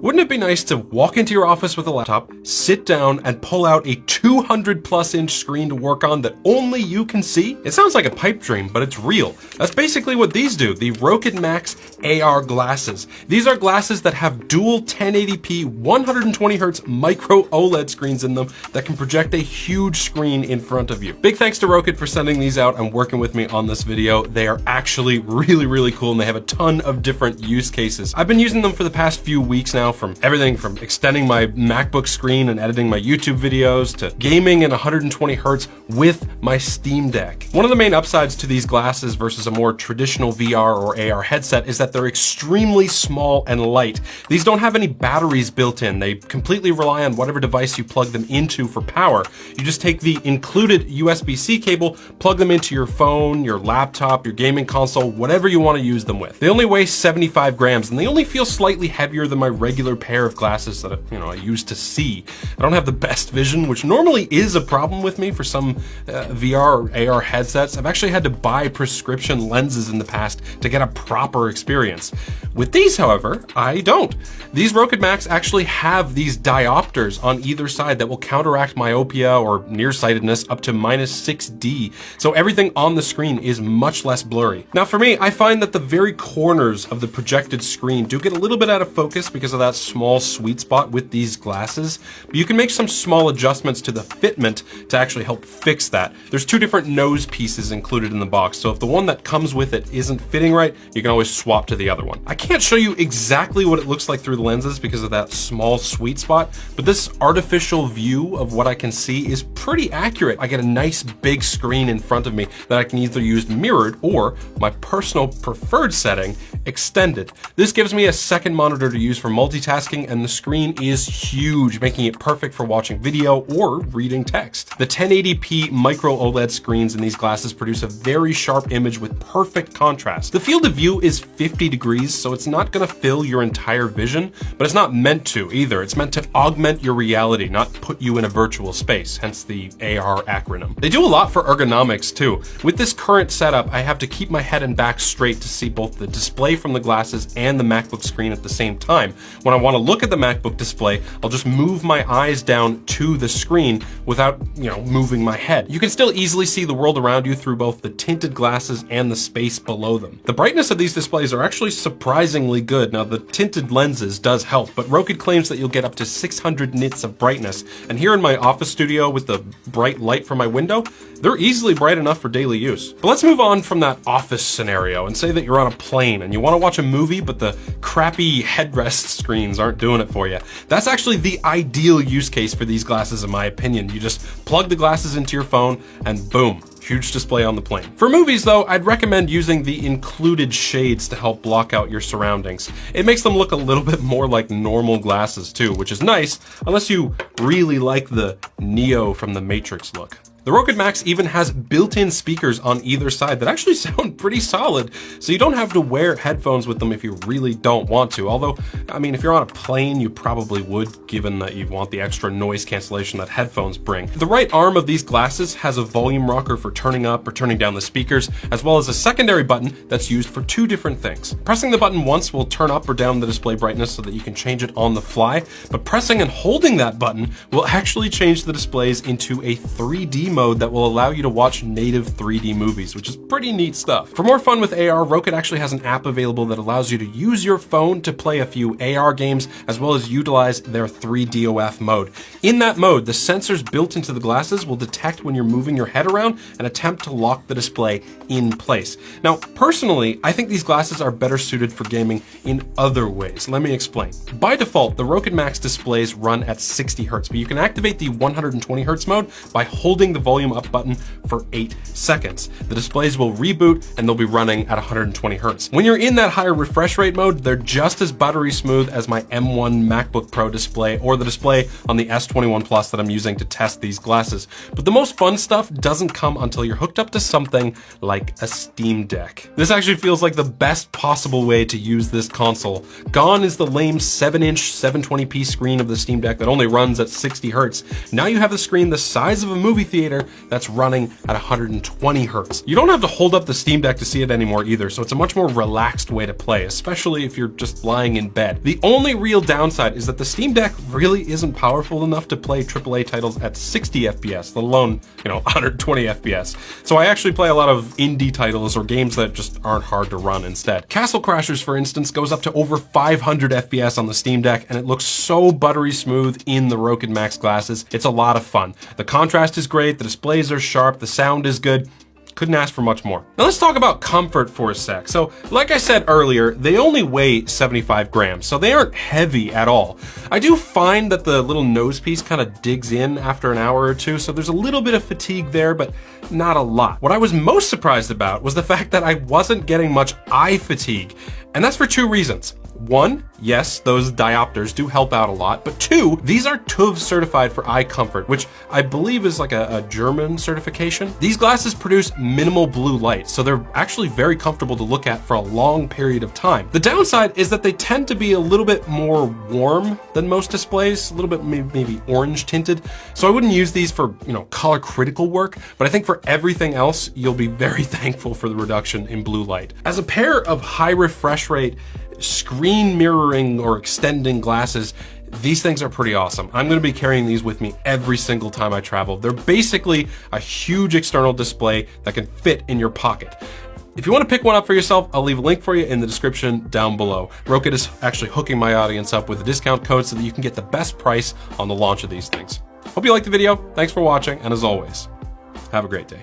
Wouldn't it be nice to walk into your office with a laptop, sit down, and pull out a 200+ inch screen to work on that only you can see? It sounds like a pipe dream, but it's real. That's basically what these do, the Rokid Max AR Glasses. These are glasses that have dual 1080p 120Hz micro OLED screens in them that can project a huge screen in front of you. Big thanks to Rokid for sending these out and working with me on this video. They are actually really cool, and they have a ton of different use cases. I've been using them for the past few weeks now, from everything from extending my MacBook screen and editing my YouTube videos to gaming in 120Hz with my Steam Deck. One of the main upsides to these glasses versus a more traditional VR or AR headset is that they're extremely small and light. These don't have any batteries built in. They completely rely on whatever device you plug them into for power. You just take the included USB-C cable, plug them into your phone, your laptop, your gaming console, whatever you want to use them with. They only weigh 75 grams and they only feel slightly heavier than my regular pair of glasses that I use to see. I don't have the best vision, which normally is a problem with me for some VR or AR headsets. I've actually had to buy prescription lenses in the past to get a proper experience. With these, however, I don't. These Rokid Max actually have these diopters on either side that will counteract myopia or nearsightedness up to -6D, so everything on the screen is much less blurry. Now for me, I find that the very corners of the projected screen do get a little bit out of focus because of that small sweet spot with these glasses, but you can make some small adjustments to the fitment to actually help fix that. There's two different nose pieces included in the box, so if the one that comes with it isn't fitting right, you can always swap to the other one. I can't show you exactly what it looks like through the lenses because of that small sweet spot, but this artificial view of what I can see is pretty accurate. I get a nice big screen in front of me that I can either use mirrored or my personal preferred setting, extended. This gives me a second monitor to use for multitasking, and the screen is huge, making it perfect for watching video or reading text. The 1080p micro OLED screens in these glasses produce a very sharp image with perfect contrast. The field of view is 50 degrees, so it's not gonna fill your entire vision, but it's not meant to either. It's meant to augment your reality, not put you in a virtual space, hence the AR acronym. They do a lot for ergonomics too. With this current setup, I have to keep my head and back straight to see both the display from the glasses and the MacBook screen at the same time. When I want to look at the MacBook display, I'll just move my eyes down to the screen without, moving my head. You can still easily see the world around you through both the tinted glasses and the space below them. The brightness of these displays are actually surprisingly good. Now, the tinted lenses does help, but Rokid claims that you'll get up to 600 nits of brightness. And here in my office studio with the bright light from my window, they're easily bright enough for daily use. But let's move on from that office scenario and say that you're on a plane and you want to watch a movie, but the crappy headrest screens aren't doing it for you. That's actually the ideal use case for these glasses, in my opinion. You just plug the glasses into your phone and boom, huge display on the plane. For movies though, I'd recommend using the included shades to help block out your surroundings. It makes them look a little bit more like normal glasses too, which is nice, unless you really like the Neo from the Matrix look. The Rokid Max even has built-in speakers on either side that actually sound pretty solid, so you don't have to wear headphones with them if you really don't want to. Although, if you're on a plane, you probably would, given that you want the extra noise cancellation that headphones bring. The right arm of these glasses has a volume rocker for turning up or turning down the speakers, as well as a secondary button that's used for two different things. Pressing the button once will turn up or down the display brightness so that you can change it on the fly, but pressing and holding that button will actually change the displays into a 3D mode that will allow you to watch native 3D movies, which is pretty neat stuff. For more fun with AR, Rokid actually has an app available that allows you to use your phone to play a few AR games, as well as utilize their 3DOF mode. In that mode, the sensors built into the glasses will detect when you're moving your head around and attempt to lock the display in place. Now, personally, I think these glasses are better suited for gaming in other ways. Let me explain. By default, the Rokid Max displays run at 60 Hz, but you can activate the 120 Hz mode by holding the volume up button for 8 seconds. The displays will reboot and they'll be running at 120 Hz. When you're in that higher refresh rate mode, they're just as buttery smooth as my M1 MacBook Pro display or the display on the S21 Plus that I'm using to test these glasses. But the most fun stuff doesn't come until you're hooked up to something like a Steam Deck. This actually feels like the best possible way to use this console. Gone is the lame 7-inch 720p screen of the Steam Deck that only runs at 60 Hz. Now you have a screen the size of a movie theater indicator that's running at 120 hertz. You don't have to hold up the Steam Deck to see it anymore either, so it's a much more relaxed way to play, especially if you're just lying in bed. The only real downside is that the Steam Deck really isn't powerful enough to play AAA titles at 60 FPS, let alone, 120 FPS. So I actually play a lot of indie titles or games that just aren't hard to run instead. Castle Crashers, for instance, goes up to over 500 FPS on the Steam Deck, and it looks so buttery smooth in the Rokid Max glasses. It's a lot of fun. The contrast is great, the displays are sharp, the sound is good. Couldn't ask for much more. Now let's talk about comfort for a sec. So like I said earlier, they only weigh 75 grams, so they aren't heavy at all. I do find that the little nose piece kind of digs in after an hour or two, so there's a little bit of fatigue there, but not a lot. What I was most surprised about was the fact that I wasn't getting much eye fatigue, and that's for two reasons. One, yes, those diopters do help out a lot, but two, these are TÜV certified for eye comfort, which I believe is like a German certification. These glasses produce minimal blue light, so they're actually very comfortable to look at for a long period of time. The downside is that they tend to be a little bit more warm than most displays, a little bit maybe orange tinted, so I wouldn't use these for, color critical work, but I think for everything else, you'll be very thankful for the reduction in blue light. As a pair of high refresh rate, screen mirroring or extending glasses, these things are pretty awesome. I'm gonna be carrying these with me every single time I travel. They're basically a huge external display that can fit in your pocket. If you want to pick one up for yourself, I'll leave a link for you in the description down below. Rokid is actually hooking my audience up with a discount code so that you can get the best price on the launch of these things. Hope you liked the video. Thanks for watching, and as always, have a great day.